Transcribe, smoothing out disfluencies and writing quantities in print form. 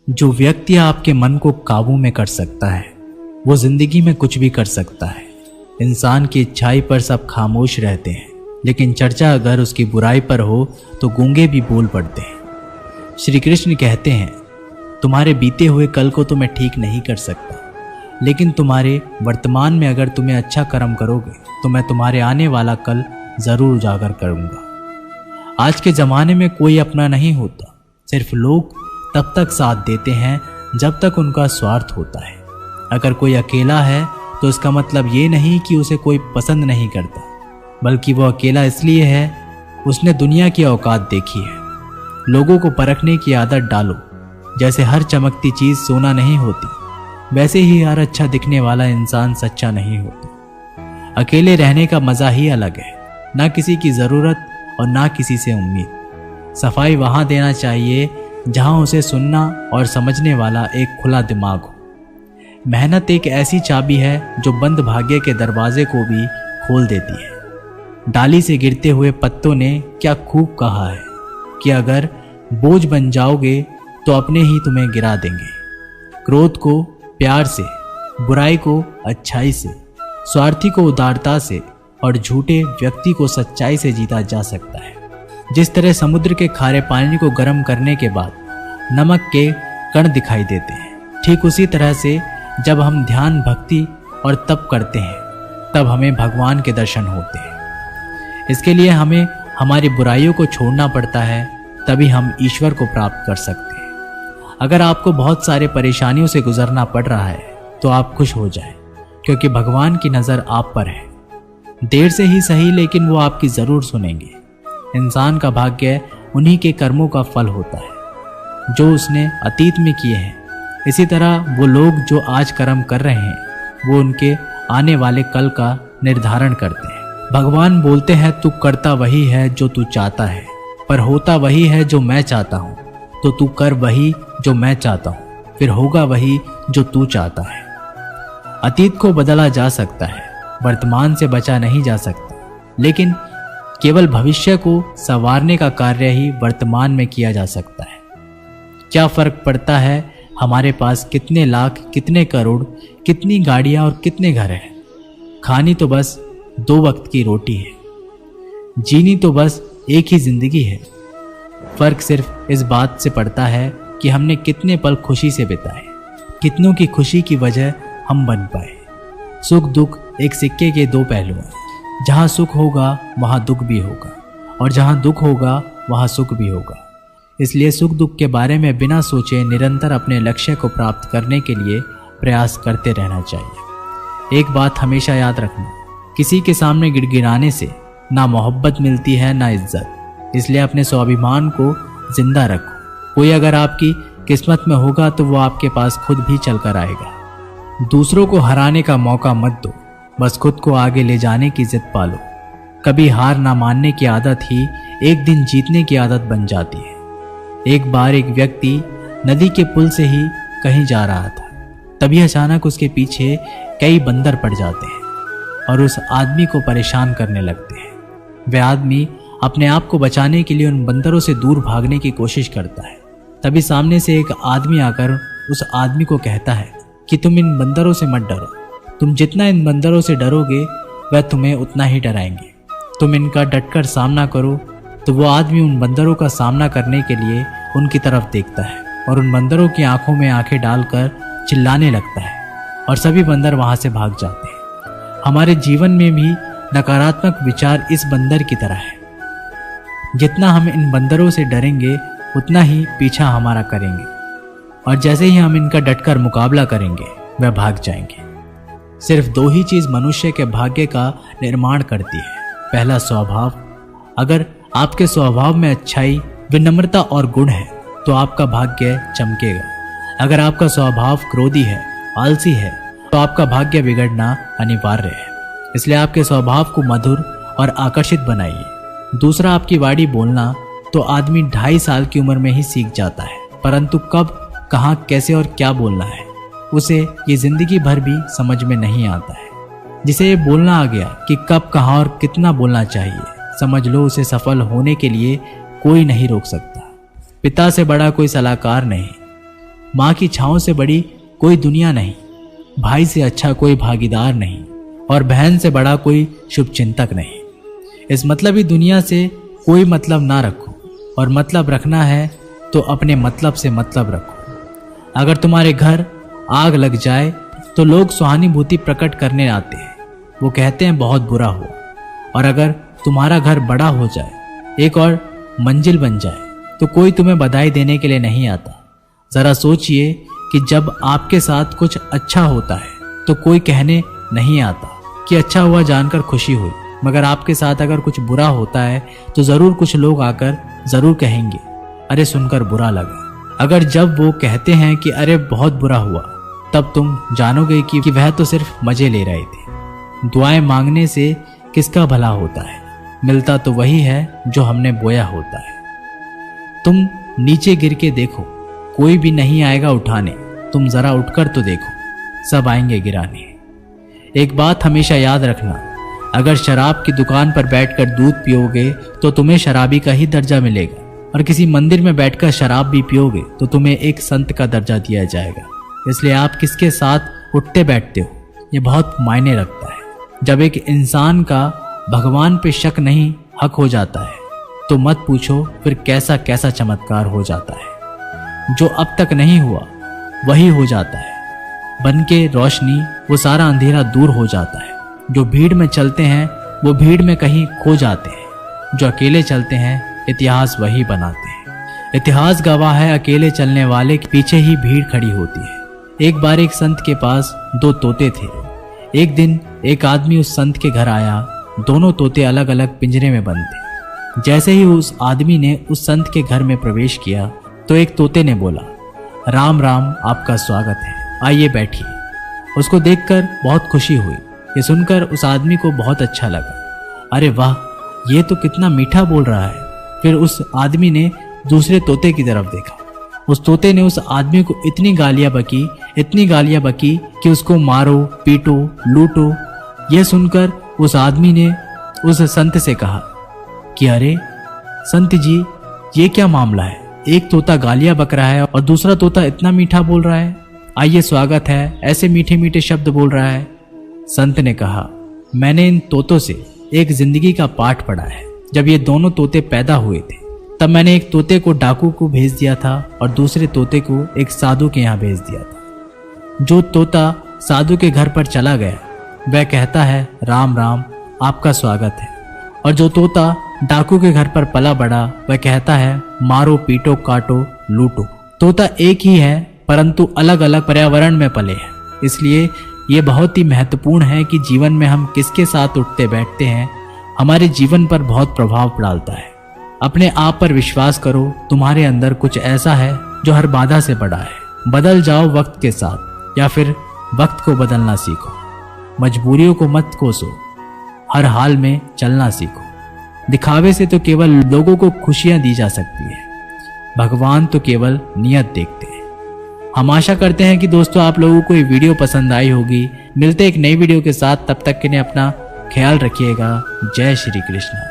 जो व्यक्ति आपके मन को काबू में कर सकता है वो जिंदगी में कुछ भी कर सकता है। इंसान की अच्छाई पर सब खामोश रहते हैं, लेकिन चर्चा अगर उसकी बुराई पर हो तो गूंगे भी बोल पड़ते हैं। श्री कृष्ण कहते हैं, तुम्हारे बीते हुए कल को तो मैं ठीक नहीं कर सकता, लेकिन तुम्हारे वर्तमान में अगर तुम्हें अच्छा कर्म करोगे तो मैं तुम्हारे आने वाला कल जरूर उजागर करूंगा। आज के ज़माने में कोई अपना नहीं होता, सिर्फ लोग तब तक साथ देते हैं जब तक उनका स्वार्थ होता है। अगर कोई अकेला है तो इसका मतलब ये नहीं कि उसे कोई पसंद नहीं करता, बल्कि वो अकेला इसलिए है उसने दुनिया की औकात देखी है। लोगों को परखने की आदत डालो। जैसे हर चमकती चीज़ सोना नहीं होती, वैसे ही हर अच्छा दिखने वाला इंसान सच्चा नहीं होता। अकेले रहने का मज़ा ही अलग है, ना किसी की ज़रूरत और ना किसी से उम्मीद। सफाई वहाँ देना चाहिए जहाँ उसे सुनना और समझने वाला एक खुला दिमाग हो। मेहनत एक ऐसी चाबी है जो बंद भाग्य के दरवाजे को भी खोल देती है। डाली से गिरते हुए पत्तों ने क्या खूब कहा है कि अगर बोझ बन जाओगे तो अपने ही तुम्हें गिरा देंगे। क्रोध को प्यार से, बुराई को अच्छाई से, स्वार्थी को उदारता से और झूठे व्यक्ति को सच्चाई से जीता जा सकता है। जिस तरह समुद्र के खारे पानी को गर्म करने के बाद नमक के कण दिखाई देते हैं, ठीक उसी तरह से जब हम ध्यान, भक्ति और तप करते हैं तब हमें भगवान के दर्शन होते हैं। इसके लिए हमें हमारी बुराइयों को छोड़ना पड़ता है, तभी हम ईश्वर को प्राप्त कर सकते हैं। अगर आपको बहुत सारे परेशानियों से गुजरना पड़ रहा है तो आप खुश हो जाएं, क्योंकि भगवान की नज़र आप पर है। देर से ही सही, लेकिन वो आपकी ज़रूर सुनेंगे। इंसान का भाग्य उन्हीं के कर्मों का फल होता है जो उसने अतीत में किए हैं। इसी तरह वो लोग जो आज कर्म कर रहे हैं वो उनके आने वाले कल का निर्धारण करते हैं। भगवान बोलते हैं, तू करता वही है जो तू चाहता है, पर होता वही है जो मैं चाहता हूँ। तो तू कर वही जो मैं चाहता हूँ, फिर होगा वही जो तू चाहता है। अतीत को बदला जा सकता है, वर्तमान से बचा नहीं जा सकता, लेकिन केवल भविष्य को संवारने का कार्य ही वर्तमान में किया जा सकता है। क्या फर्क पड़ता है हमारे पास कितने लाख, कितने करोड़, कितनी गाड़ियां और कितने घर हैं। खानी तो बस 2 वक्त की रोटी है, जीनी तो बस एक ही जिंदगी है। फर्क सिर्फ इस बात से पड़ता है कि हमने कितने पल खुशी से बिताए, कितनों की खुशी की वजह हम बन पाए। सुख दुख एक सिक्के के 2 पहलू हैं। जहाँ सुख होगा वहाँ दुख भी होगा, और जहाँ दुख होगा वहाँ सुख भी होगा। इसलिए सुख दुख के बारे में बिना सोचे निरंतर अपने लक्ष्य को प्राप्त करने के लिए प्रयास करते रहना चाहिए। एक बात हमेशा याद रखना, किसी के सामने गिड़गिड़ाने से ना मोहब्बत मिलती है ना इज्जत। इसलिए अपने स्वाभिमान को जिंदा रखो। कोई अगर आपकी किस्मत में होगा तो वो आपके पास खुद भी चल कर आएगा। दूसरों को हराने का मौका मत दो, बस खुद को आगे ले जाने की जिद पालो। कभी हार ना मानने की आदत ही एक दिन जीतने की आदत बन जाती है। एक बार एक व्यक्ति नदी के पुल से ही कहीं जा रहा था, तभी अचानक उसके पीछे कई बंदर पड़ जाते हैं और उस आदमी को परेशान करने लगते हैं। वह आदमी अपने आप को बचाने के लिए उन बंदरों से दूर भागने की कोशिश करता है। तभी सामने से एक आदमी आकर उस आदमी को कहता है कि तुम इन बंदरों से मत डरो, तुम जितना इन बंदरों से डरोगे वह तुम्हें उतना ही डराएंगे। तुम इनका डटकर सामना करो। तो वो आदमी उन बंदरों का सामना करने के लिए उनकी तरफ देखता है और उन बंदरों की आंखों में आंखें डालकर चिल्लाने लगता है, और सभी बंदर वहां से भाग जाते हैं। हमारे जीवन में भी नकारात्मक विचार इस बंदर की तरह है। जितना हम इन बंदरों से डरेंगे उतना ही पीछा हमारा करेंगे, और जैसे ही हम इनका डटकर मुकाबला करेंगे वह भाग जाएंगे। सिर्फ 2 ही चीज मनुष्य के भाग्य का निर्माण करती है। पहला, स्वभाव। अगर आपके स्वभाव में अच्छाई, विनम्रता और गुण है तो आपका भाग्य चमकेगा। अगर आपका स्वभाव क्रोधी है, आलसी है, तो आपका भाग्य बिगड़ना अनिवार्य है। इसलिए आपके स्वभाव को मधुर और आकर्षित बनाइए। दूसरा, आपकी वाणी बोलना तो आदमी 2.5 साल की उम्र में ही सीख जाता है, परंतु कब, कहाँ, कैसे और क्या बोलना है उसे ये जिंदगी भर भी समझ में नहीं आता है। जिसे ये बोलना आ गया कि कब, कहाँ और कितना बोलना चाहिए, समझ लो उसे सफल होने के लिए कोई नहीं रोक सकता। पिता से बड़ा कोई सलाहकार नहीं। माँ की छाँव से बड़ी कोई दुनिया नहीं, भाई से अच्छा कोई भागीदार नहीं, और बहन से बड़ा कोई शुभचिंतक नहीं। इस मतलबी दुनिया से कोई मतलब ना रखो, और मतलब रखना है तो अपने मतलब से मतलब रखो। अगर तुम्हारे घर आग लग जाए तो लोग सहानुभूति प्रकट करने आते हैं, वो कहते हैं बहुत बुरा हुआ। और अगर तुम्हारा घर बड़ा हो जाए, एक और मंजिल बन जाए, तो कोई तुम्हें बधाई देने के लिए नहीं आता। ज़रा सोचिए कि जब आपके साथ कुछ अच्छा होता है तो कोई कहने नहीं आता कि अच्छा हुआ जानकर खुशी हुई, मगर आपके साथ अगर कुछ बुरा होता है तो ज़रूर कुछ लोग आकर ज़रूर कहेंगे अरे सुनकर बुरा लगा। अगर जब वो कहते हैं कि अरे बहुत बुरा हुआ, तब तुम जानोगे कि वह तो सिर्फ मज़े ले रहे थे। दुआएं मांगने से किसका भला होता है, मिलता तो वही है जो हमने बोया होता है। तुम नीचे गिर के देखो, कोई भी नहीं आएगा उठाने, तुम जरा उठकर तो देखो, सब आएंगे गिराने। एक बात हमेशा याद रखना, अगर शराब की दुकान पर बैठकर दूध पियोगे तो तुम्हें शराबी का ही दर्जा मिलेगा, और किसी मंदिर में बैठकर शराब भी पियोगे तो तुम्हें एक संत का दर्जा दिया जाएगा। इसलिए आप किसके साथ उठते बैठते हो ये बहुत मायने रखता है। जब एक इंसान का भगवान पे शक नहीं हक हो जाता है तो मत पूछो फिर कैसा कैसा चमत्कार हो जाता है। जो अब तक नहीं हुआ वही हो जाता है, बन के रोशनी वो सारा अंधेरा दूर हो जाता है। जो भीड़ में चलते हैं वो भीड़ में कहीं खो जाते हैं, जो अकेले चलते हैं इतिहास वही बनाते हैं। इतिहास गवाह है अकेले चलने वाले के पीछे ही भीड़ खड़ी होती है। एक बार एक संत के पास 2 तोते थे। एक दिन एक आदमी उस संत के घर आया, दोनों तोते अलग अलग पिंजरे में बंद थे। जैसे ही उस आदमी ने उस संत के घर में प्रवेश किया तो एक तोते ने बोला, राम राम, आपका स्वागत है, आइए बैठिए। उसको देखकर बहुत खुशी हुई। ये सुनकर उस आदमी को बहुत अच्छा लगा। अरे वाह, ये तो कितना मीठा बोल रहा है। फिर उस आदमी ने दूसरे तोते की तरफ देखा। उस तोते ने उस आदमी को इतनी गालियां बकी कि उसको मारो, पीटो, लूटो। यह सुनकर उस आदमी ने उस संत से कहा कि अरे संत जी, ये क्या मामला है? एक तोता गालियां बक रहा है और दूसरा तोता इतना मीठा बोल रहा है। आइए स्वागत है, ऐसे मीठे मीठे शब्द बोल रहा है। संत ने कहा, मैंने इन तोतों से एक जिंदगी का पाठ पढ़ा है। जब ये दोनों तोते पैदा हुए थे तब मैंने एक तोते को डाकू को भेज दिया था और दूसरे तोते को एक साधु के यहाँ भेज दिया था। जो तोता साधु के घर पर चला गया वह कहता है राम राम, आपका स्वागत है, और जो तोता डाकू के घर पर पला बड़ा वह कहता है मारो, पीटो, काटो, लूटो। तोता एक ही है परंतु अलग अलग पर्यावरण में पले हैं। इसलिए ये बहुत ही महत्वपूर्ण है कि जीवन में हम किसके साथ उठते बैठते हैं हमारे जीवन पर बहुत प्रभाव डालता है। अपने आप पर विश्वास करो, तुम्हारे अंदर कुछ ऐसा है जो हर बाधा से बड़ा है। बदल जाओ वक्त के साथ, या फिर वक्त को बदलना सीखो। मजबूरियों को मत कोसो, हर हाल में चलना सीखो। दिखावे से तो केवल लोगों को खुशियां दी जा सकती है, भगवान तो केवल नियत देखते हैं। हम आशा करते हैं कि दोस्तों आप लोगों को ये वीडियो पसंद आई होगी। मिलते एक नई वीडियो के साथ, तब तक के लिए अपना ख्याल रखिएगा। जय श्री कृष्ण।